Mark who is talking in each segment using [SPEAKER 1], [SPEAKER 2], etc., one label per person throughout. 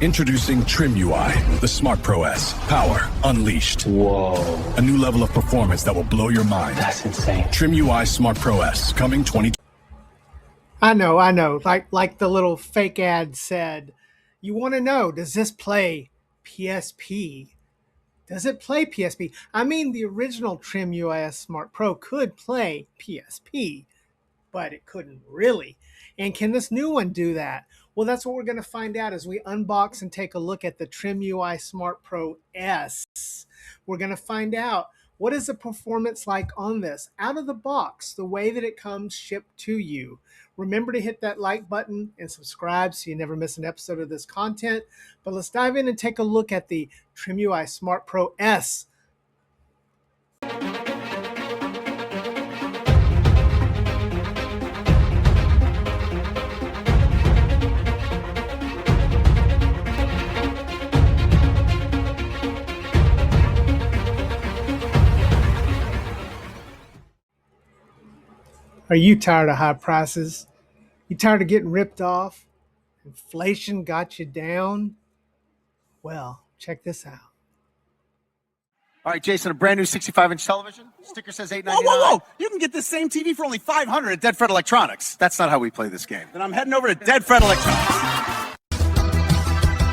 [SPEAKER 1] Introducing Trimui, the Smart Pro S. Power unleashed.
[SPEAKER 2] Whoa.
[SPEAKER 1] A new level of performance that will blow your mind.
[SPEAKER 2] That's insane.
[SPEAKER 1] Trimui Smart Pro S, coming 2020.
[SPEAKER 3] I know. Like the little fake ad said, you want to know, does this play PSP? Does it play PSP? I mean, the original Trimui Smart Pro could play PSP, but it couldn't really. And can this new one do that? Well, that's what we're going to find out as we unbox and take a look at the Trimui Smart Pro S. We're going to find out, what is the performance like on this out of the box, the way that it comes shipped to you. Remember to hit that like button and subscribe so you never miss an episode of this content. But let's dive in and take a look at the Trimui Smart Pro S. Are you tired of high prices? You tired of getting ripped off? Inflation got you down? Well, check this out.
[SPEAKER 4] All right, Jason, a brand new 65-inch television. Sticker says $8.99.
[SPEAKER 5] Whoa! You can get this same TV for only $500 at
[SPEAKER 4] Deadfred Electronics. That's not how we play this game.
[SPEAKER 5] Then I'm heading over to Deadfred Electronics.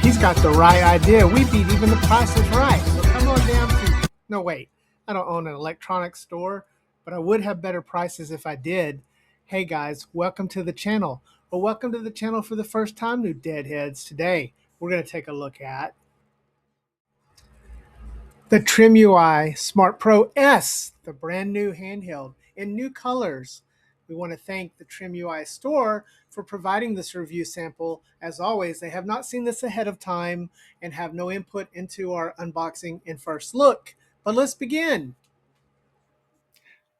[SPEAKER 3] He's got the right idea. We beat even the Price is Right. So come on down to... No, wait. I don't own an electronics store, but I would have better prices if I did. Hey guys, welcome to the channel. Or welcome to the channel for the first time, new deadheads. Today, we're going to take a look at the Trimui Smart Pro S, the brand new handheld in new colors. We want to thank the Trimui store for providing this review sample. As always, they have not seen this ahead of time and have no input into our unboxing and first look. But let's begin.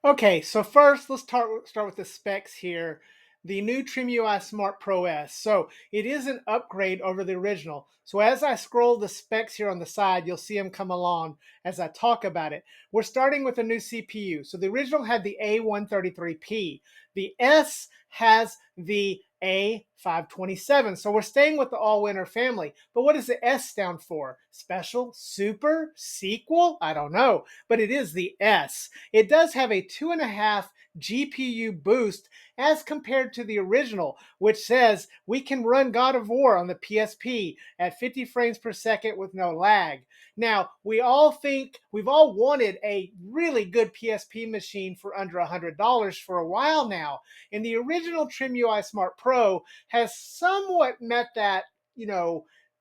[SPEAKER 3] Okay, so first let's start with the specs here. The new Trimui Smart Pro S. So it is an upgrade over the original. So as I scroll the specs here on the side, you'll see them come along as I talk about it. We're starting with a new CPU. So the original had the A133P. The S has the A527. So we're staying with the all-winner family. But what does the S stand for? Special, super, sequel? I don't know. But it is the S. It does have a 2.5 GPU boost as compared to the original, which says we can run God of War on the PSP at 50 frames per second with no lag. Now, we've all wanted a really good PSP machine for under $100 for a while now. And the original Trimui Smart Pro has somewhat met that,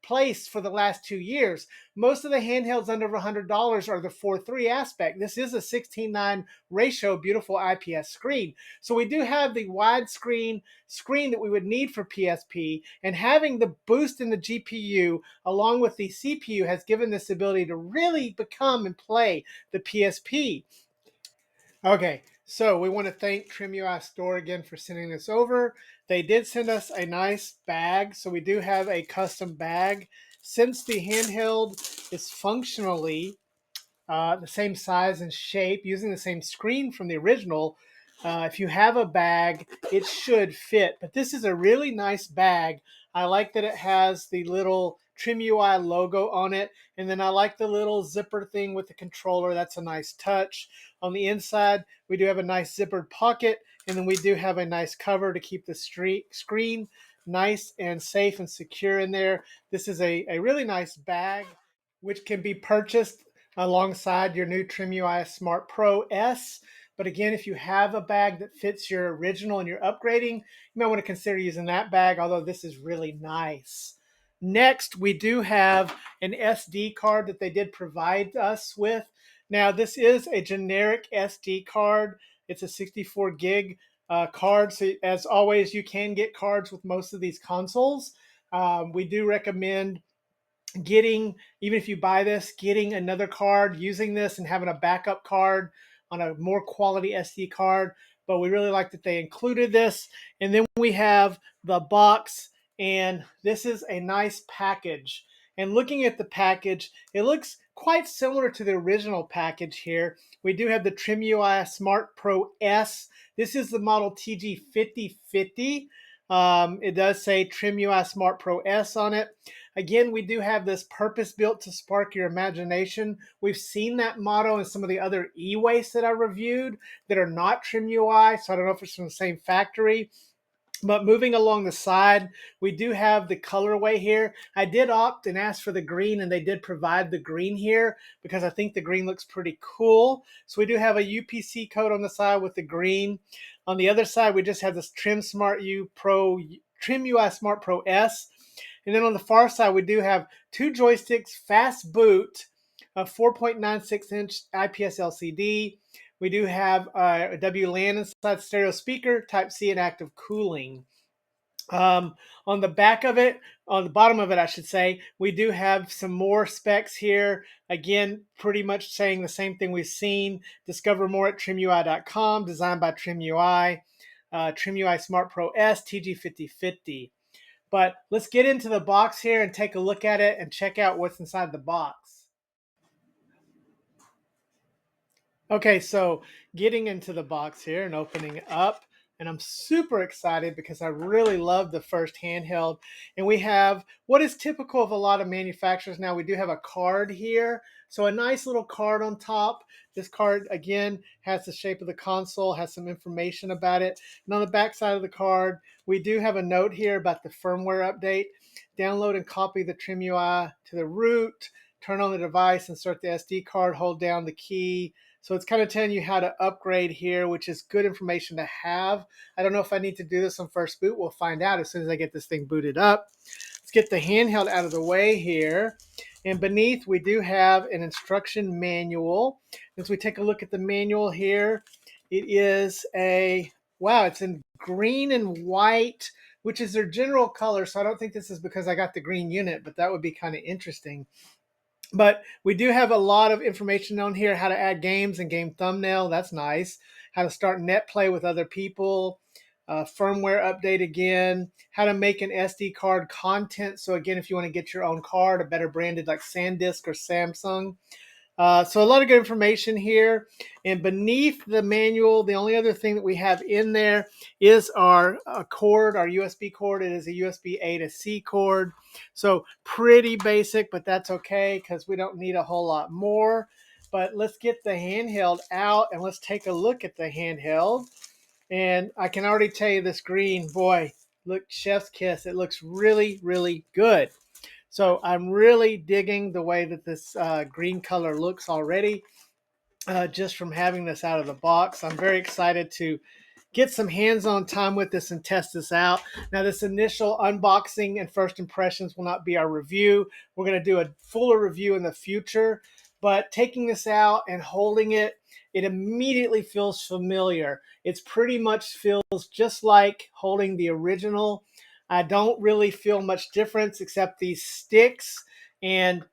[SPEAKER 3] place for the last 2 years. Most of the handhelds under $100 are the 4:3 aspect. This is a 16:9 ratio, beautiful IPS screen. So we do have the widescreen screen that we would need for PSP, and having the boost in the GPU along with the CPU has given this ability to really become and play the PSP. Okay, so we want to thank Trimui Store again for sending this over. They did send us a nice bag, so we do have a custom bag. Since the handheld is functionally the same size and shape, using the same screen from the original, if you have a bag, it should fit. But this is a really nice bag. I like that it has the little Trimui logo on it, and then I like the little zipper thing with the controller. That's a nice touch. On the inside, we do have a nice zippered pocket, and then we do have a nice cover to keep the screen nice and safe and secure in there. This is a really nice bag, which can be purchased alongside your new Trimui Smart Pro S. But again, if you have a bag that fits your original and you're upgrading, you might want to consider using that bag, although this is really nice. Next, we do have an SD card that they did provide us with. Now, this is a generic SD card. It's a 64 gig card. So as always, you can get cards with most of these consoles. We do recommend getting, even if you buy this, getting another card, using this and having a backup card on a more quality SD card. But we really like that they included this. And then we have the box, and this is a nice package. And looking at the package, it looks quite similar to the original package here. We do have the Trimui Smart Pro S. This is the model TG5050. It does say Trimui Smart Pro S on it. Again, we do have this purpose built to spark your imagination. We've seen that motto in some of the other e-wastes that I reviewed that are not Trimui, so I don't know if it's from the same factory. But moving along the side, we do have the colorway here. I did opt and ask for the green, and they did provide the green here because I think the green looks pretty cool. So we do have a UPC code on the side with the green. On the other side, we just have this Trimui Smart Pro S. And then on the far side, we do have 2 joysticks, fast boot, a 4.96-inch IPS LCD. We do have a WLAN inside stereo speaker, Type-C, and active cooling. On the back of it, on the bottom of it, I should say, we do have some more specs here. Again, pretty much saying the same thing we've seen. Discover more at trimui.com, designed by Trimui, Trimui Smart Pro S, TG5050. But let's get into the box here and take a look at it and check out what's inside the box. Okay, so getting into the box here and opening it up, and I'm super excited because I really love the first handheld. And we have what is typical of a lot of manufacturers now. We do have a card here, so a nice little card on top. This card, again, has the shape of the console, has some information about it. And on the back side of the card, we do have a note here about the firmware update. Download and copy the Trimui to the root, turn on the device, insert the SD card, hold down the key. So it's kind of telling you how to upgrade here, which is good information to have. I don't know if I need to do this on first boot. We'll find out as soon as I get this thing booted up. Let's get the handheld out of the way here. And beneath, we do have an instruction manual. As we take a look at the manual here, it is wow, it's in green and white, which is their general color. So I don't think this is because I got the green unit, but that would be kind of interesting. But we do have a lot of information on here, how to add games and game thumbnail. That's nice. How to start net play with other people. Firmware update again. How to make an SD card content. So again, if you want to get your own card, a better branded like SanDisk or Samsung. So a lot of good information here. And beneath the manual, the only other thing that we have in there is our cord, our USB cord. It is a USB A to C cord. So pretty basic, but that's okay because we don't need a whole lot more. But let's get the handheld out and let's take a look at the handheld. And I can already tell you this green, boy, look, chef's kiss. It looks really, really good. So I'm really digging the way that this green color looks already, just from having this out of the box. I'm very excited to get some hands-on time with this and test this out. Now, this initial unboxing and first impressions will not be our review. We're going to do a fuller review in the future. But taking this out and holding it, it immediately feels familiar. It's pretty much feels just like holding the original. I don't really feel much difference except these sticks, and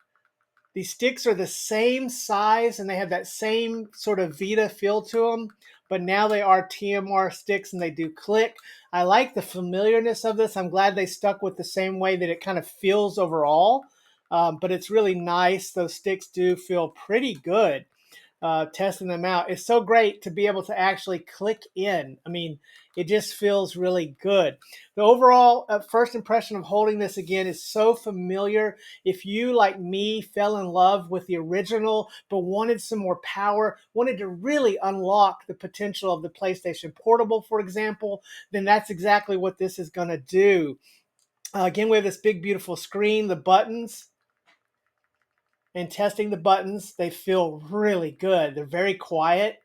[SPEAKER 3] these sticks are the same size and they have that same sort of Vita feel to them, but now they are TMR sticks and they do click. I like the familiarness of this. I'm glad they stuck with the same way that it kind of feels overall, but it's really nice. Those sticks do feel pretty good. Testing them out. It's so great to be able to actually click in. I mean, it just feels really good. The overall first impression of holding this again is so familiar. If you, like me, fell in love with the original but wanted some more power, wanted to really unlock the potential of the PlayStation Portable, for example, then that's exactly what this is going to do. Again, we have this big, beautiful screen, the buttons. And testing the buttons, they feel really good. They're very quiet.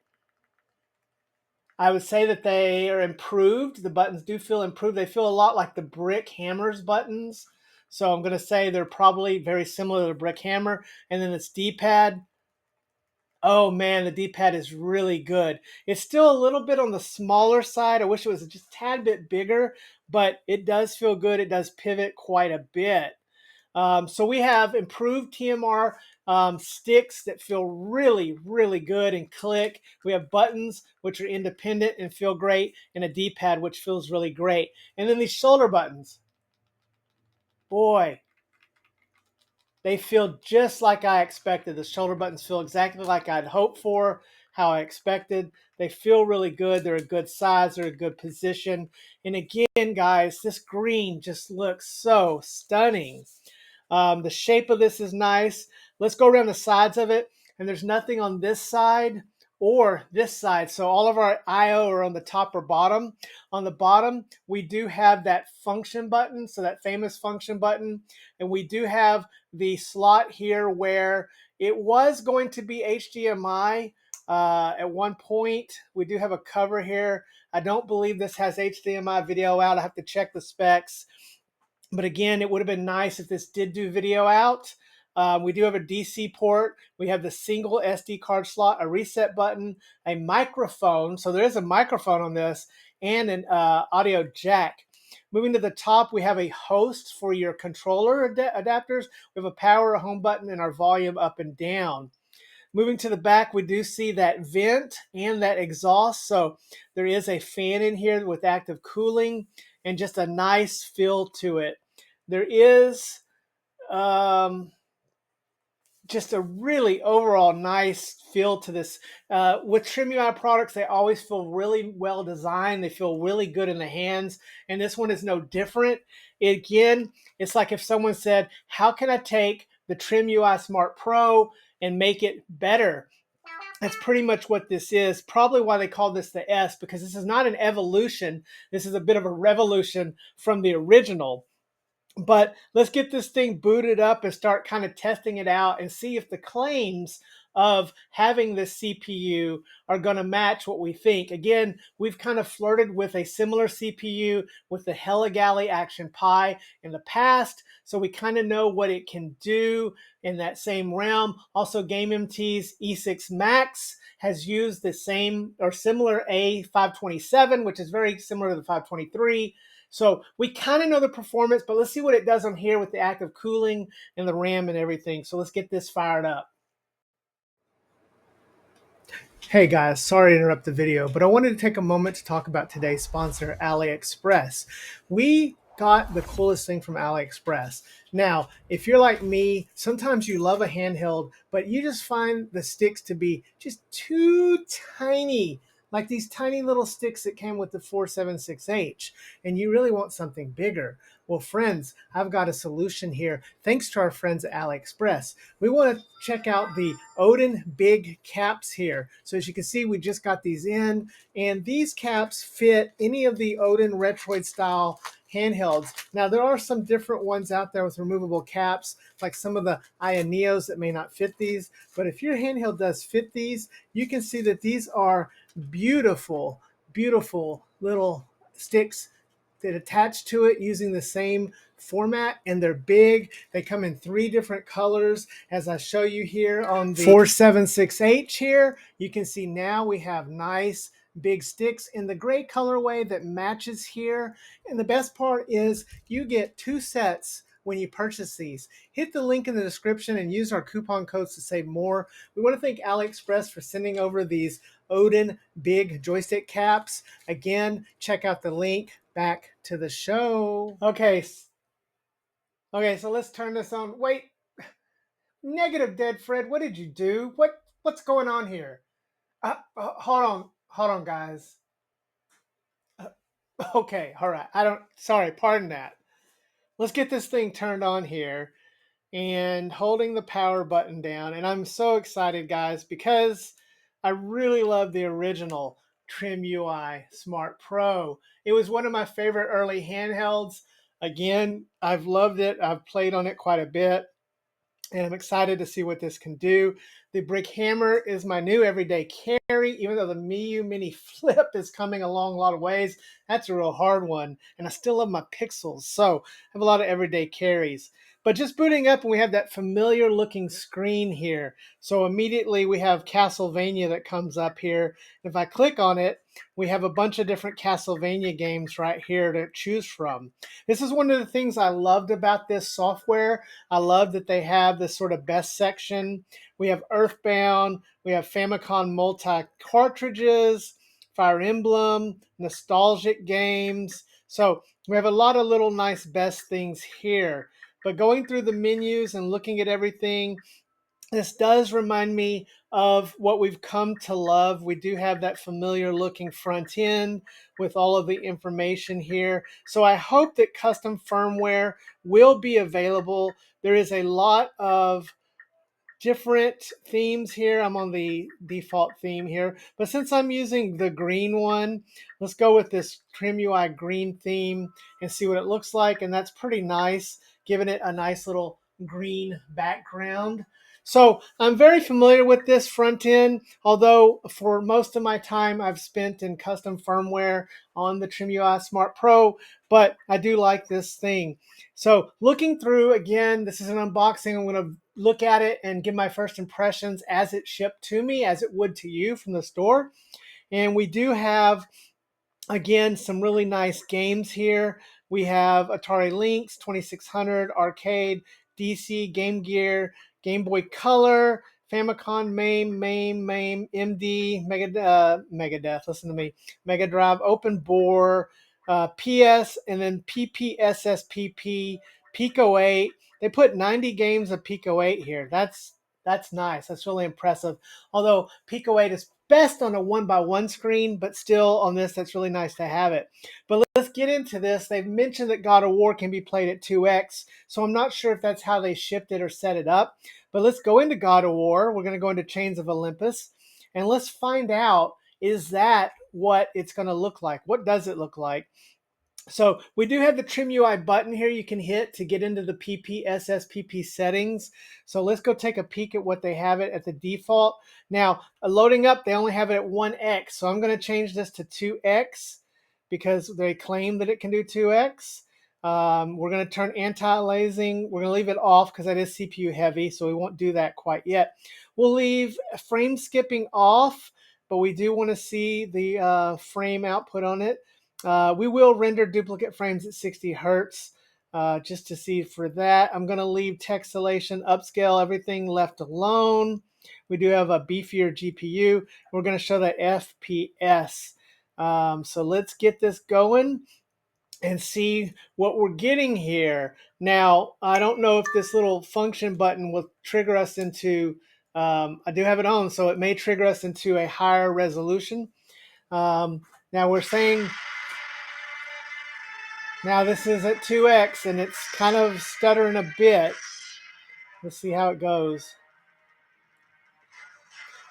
[SPEAKER 3] I would say that they are improved. The buttons do feel improved. They feel a lot like the Brick Hammer's buttons. So I'm going to say they're probably very similar to the Brick Hammer. And then this D-pad. Oh man, the D-pad is really good. It's still a little bit on the smaller side. I wish it was just a tad bit bigger, but it does feel good. It does pivot quite a bit. So we have improved TMR sticks that feel really, really good and click. We have buttons which are independent and feel great, and a D-pad which feels really great. And then these shoulder buttons, boy, they feel just like I expected. The shoulder buttons feel exactly like I'd hoped for, how I expected. They feel really good. They're a good size. They're a good position. And again, guys, this green just looks so stunning. The shape of this is nice. Let's go around the sides of it, and there's nothing on this side or this side. So all of our I/O are on the top or bottom. On the bottom, we do have that function button, so that famous function button, and we do have the slot here where it was going to be HDMI at one point. We do have a cover here. I don't believe this has HDMI video out. I have to check the specs. But again, it would have been nice if this did do video out. We do have a DC port. We have the single SD card slot, a reset button, a microphone. So there is a microphone on this, and an audio jack. Moving to the top, we have a host for your controller adapters. We have a power, a home button, and our volume up and down. Moving to the back, we do see that vent and that exhaust. So there is a fan in here with active cooling and just a nice feel to it. There is just a really overall nice feel to this. With Trimui products, they always feel really well designed. They feel really good in the hands, and this one is no different. Again, it's like if someone said, how can I take the Trimui Smart Pro and make it better? That's pretty much what this is. Probably why they call this the S, because this is not an evolution. This is a bit of a revolution from the original. But let's get this thing booted up and start kind of testing it out and see if the claims of having this CPU are going to match what we think. Again, we've kind of flirted with a similar CPU with the Heligali Action Pi in the past, so we kind of know what it can do in that same realm. Also, GameMT's E6 Max has used the same or similar A527, which is very similar to the 523. So we kind of know the performance, but let's see what it does on here with the active cooling and the RAM and everything. So let's get this fired up. Hey guys, sorry to interrupt the video, but I wanted to take a moment to talk about today's sponsor, AliExpress. We got the coolest thing from AliExpress. Now, if you're like me, sometimes you love a handheld, but you just find the sticks to be just too tiny, like these tiny little sticks that came with the 476H, and you really want something bigger. Well, friends, I've got a solution here thanks to our friends at AliExpress. We want to check out the Odin Big Caps here. So as you can see, we just got these in, and these caps fit any of the Odin Retroid style handhelds. Now, there are some different ones out there with removable caps, like some of the Ioneos that may not fit these, but if your handheld does fit these, you can see that these are beautiful, beautiful little sticks that attach to it using the same format, and they're big. They come in 3 different colors, as I show you here on the 476H here. You can see now we have nice big sticks in the gray colorway that matches here. And the best part is you get 2 sets when you purchase these. Hit the link in the description and use our coupon codes to save more. We want to thank AliExpress for sending over these Odin Big Joystick Caps. Again, check out the link. Back to the show. Okay, so let's turn this on. Wait, negative Deadfred, what did you do? What's going on here? Hold on, guys. Okay, all right. Sorry, pardon that. Let's get this thing turned on here and holding the power button down. And I'm so excited, guys, because I really love the original Trimui Smart Pro. It was one of my favorite early handhelds. Again, I've loved it. I've played on it quite a bit, and I'm excited to see what this can do. The Brick Hammer is my new everyday carry, even though the Miu Mini Flip is coming along a lot of ways. That's a real hard one, and I still love my Pixels, so I have a lot of everyday carries. But just booting up, and we have that familiar looking screen here. So immediately we have Castlevania that comes up here. If I click on it, we have a bunch of different Castlevania games right here to choose from. This is one of the things I loved about this software. I love that they have this sort of best section. We have Earthbound, we have Famicom multi-cartridges, Fire Emblem, nostalgic games. So we have a lot of little nice best things here. But going through the menus and looking at everything, this does remind me of what we've come to love. We do have that familiar looking front end with all of the information here. So I hope that custom firmware will be available, there is a lot of different themes here. I'm on the default theme here, but since I'm using the green one, let's go with this Trimui green theme and see what it looks like. And that's pretty nice, giving it a nice little green background. So I'm very familiar with this front end, although for most of my time I've spent in custom firmware on the Trimui Smart Pro, but I do like this thing. So looking through, again, this is an unboxing. I'm going to look at it and give my first impressions as it shipped to me, as it would to you from the store. And we do have, again, some really nice games here. We have Atari Lynx, 2600, Arcade, DC, Game Gear, Game Boy Color, Famicom, MAME, MD, Megadeth, listen to me, Mega Drive, Open Bore, PS, and then PPSSPP, Pico 8. They put 90 games of Pico 8 here. That's nice. That's really impressive. Although Pico 8 is best on a 1x1 screen, but still on this, that's really nice to have it. But let's get into this. They've mentioned that God of War can be played at 2x, so I'm not sure if that's how they shipped it or set it up. But let's go into God of War. We're going to go into Chains of Olympus, and let's find out, is that what it's going to look like? What does it look like? So we do have the Trimui button here you can hit to get into the PPSSPP settings. So let's go take a peek at what they have it at the default. Now, loading up, they only have it at 1x. So I'm going to change this to 2x because they claim that it can do 2x. We're going to turn anti-aliasing. We're going to leave it off because that is CPU heavy, so we won't do that quite yet. We'll leave frame skipping off, but we do want to see the frame output on it. We will render duplicate frames at 60 hertz just to see for that. I'm going to leave textillation, upscale, everything left alone. We do have a beefier GPU. We're going to show that FPS. So let's get this going and see what we're getting here. Now, I don't know if this little function button will trigger us into, I do have it on, so it may trigger us into a higher resolution. Now we're saying, now this is at 2x and it's kind of stuttering a bit. Let's see how it goes.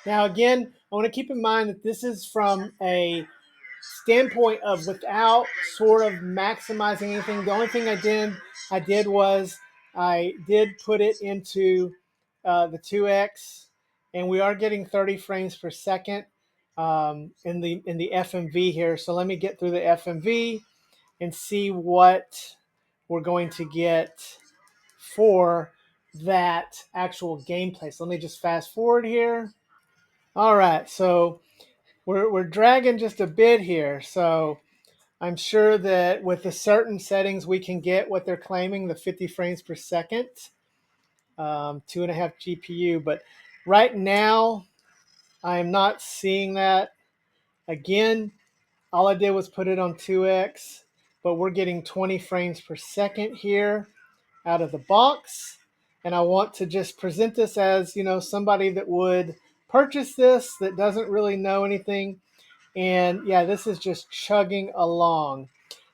[SPEAKER 3] Now again, I want to keep in mind that this is from a standpoint of without sort of maximizing anything. The only thing I did was I did put it into the 2x, and we are getting 30 frames per second in the FMV here. So let me get through the FMV and see what we're going to get for that actual gameplay. So let me just fast forward here. All right, so we're dragging just a bit here. So I'm sure that with the certain settings, we can get what they're claiming, the 50 frames per second, 2.5 GPU. But right now, I am not seeing that. Again, all I did was put it on 2x, but we're getting 20 frames per second here out of the box. And I want to just present this as, you know, somebody that would purchase this that doesn't really know anything. And yeah, this is just chugging along.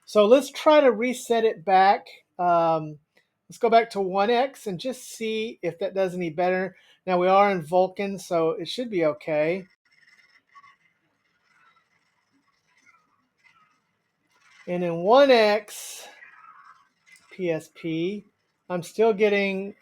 [SPEAKER 3] So let's try to reset it back. Let's go back to 1x and just see if that does any better. Now we are in Vulkan, so it should be okay. And in 1x PSP, I'm still getting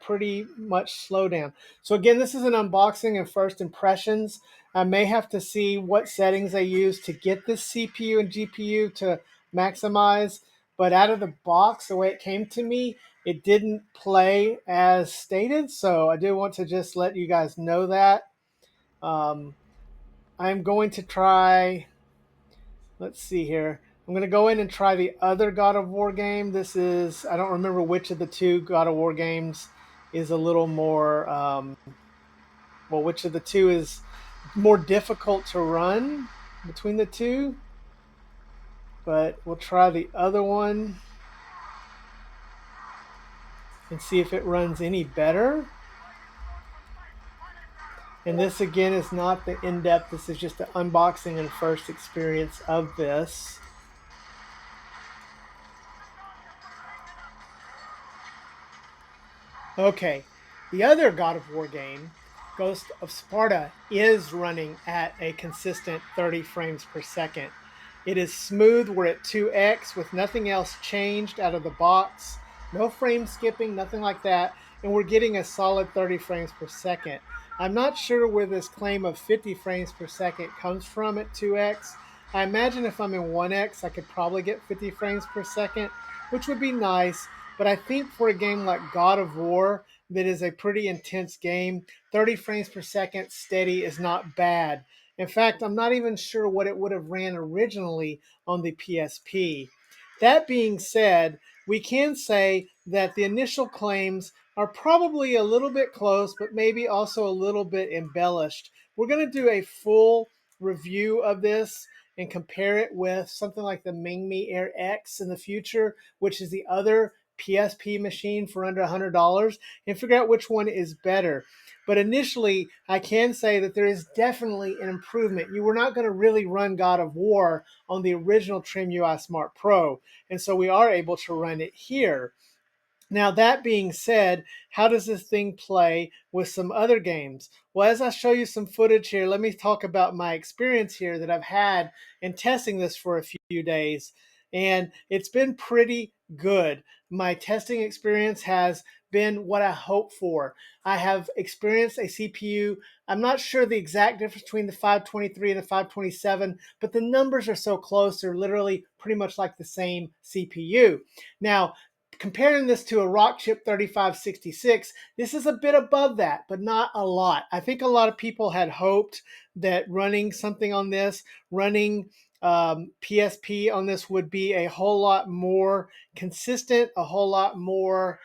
[SPEAKER 3] pretty much slowdown. So again, this is an unboxing and first impressions. I may have to see what settings I use to get this CPU and GPU to maximize. But out of the box, the way it came to me, it didn't play as stated. So I do want to just let you guys know that. I'm going to try, let's see here. I'm going to go in and try the other God of War game. This is, I don't remember which of the two God of War games is a little more, well, which of the two is more difficult to run between the two. But we'll try the other one and see if it runs any better. And this again is not the in-depth, this is just the unboxing and first experience of this. Okay, the other God of War game, Ghost of Sparta, is running at a consistent 30 frames per second. It is smooth. We're at 2x with nothing else changed out of the box. No frame skipping, nothing like that. And we're getting a solid 30 frames per second. I'm not sure where this claim of 50 frames per second comes from at 2x. I imagine if I'm in 1x, I could probably get 50 frames per second, which would be nice. But I think for a game like God of War, that is a pretty intense game, 30 frames per second steady is not bad. In fact, I'm not even sure what it would have ran originally on the PSP. That being said, we can say that the initial claims are probably a little bit close, but maybe also a little bit embellished. We're going to do a full review of this and compare it with something like the Mingme Air X in the future, which is the other PSP machine for under $100, and figure out which one is better. But initially, I can say that there is definitely an improvement. You were not going to really run God of War on the original Trimui Smart Pro, and so we are able to run it here. Now, that being said, how does this thing play with some other games? Well, as I show you some footage here, let me talk about my experience here that I've had in testing this for a few days. And it's been pretty good. My testing experience has been what I hoped for. I have experienced a CPU. I'm not sure the exact difference between the 523 and the 527, but the numbers are so close, they're literally pretty much like the same CPU. Now, comparing this to a Rockchip 3566, this is a bit above that, but not a lot. I think a lot of people had hoped that running something on this, running PSP on this would be a whole lot more consistent, a whole lot more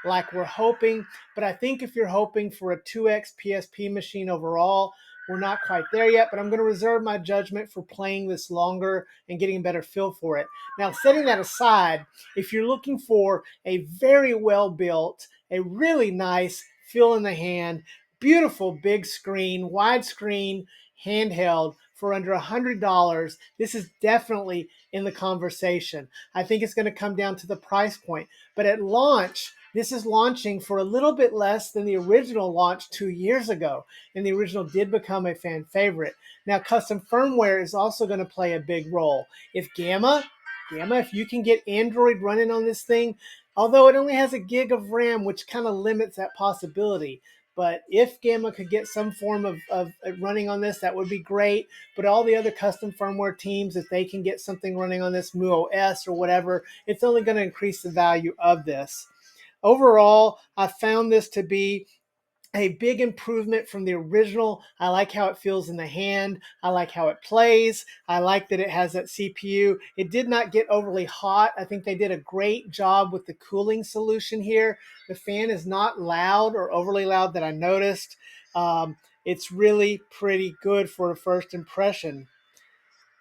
[SPEAKER 3] like we're hoping. But I think if you're hoping for a 2x PSP machine overall, we're not quite there yet, but I'm going to reserve my judgment for playing this longer and getting a better feel for it. Now, setting that aside, if you're looking for a very well built, a really nice feel in the hand, beautiful big screen, widescreen, handheld for under $100, this is definitely in the conversation. I think it's going to come down to the price point. But at launch, this is launching for a little bit less than the original launch 2 years ago. And the original did become a fan favorite. Now, custom firmware is also going to play a big role. If if you can get Android running on this thing, although it only has a gig of RAM, which kind of limits that possibility. But if Gamma could get some form of running on this, that would be great. But all the other custom firmware teams, if they can get something running on this MuOS or whatever, it's only going to increase the value of this. Overall, I found this to be a big improvement from the original. I like how it feels in the hand. I like how it plays. I like that it has that CPU. It did not get overly hot. I think they did a great job with the cooling solution here. The fan is not loud or overly loud that I noticed. It's really pretty good for a first impression.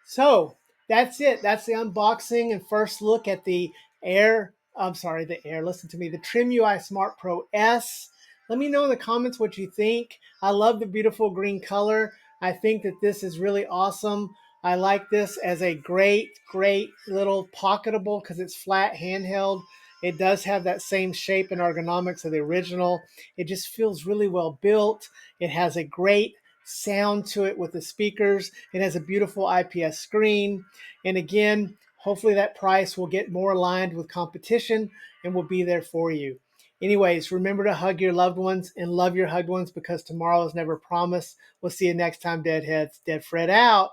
[SPEAKER 3] So that's it. That's the unboxing and first look at the listen to me, the Trimui Smart Pro S. Let me know in the comments what you think. I love the beautiful green color. I think that this is really awesome. I like this as a great little pocketable because it's flat handheld. It does have that same shape and ergonomics of the original. It just feels really well built. It has a great sound to it with the speakers. It has a beautiful IPS screen. And again, hopefully that price will get more aligned with competition and will be there for you. Anyways, remember to hug your loved ones and love your hugged ones because tomorrow is never promised. We'll see you next time, Deadheads. Deadfred out.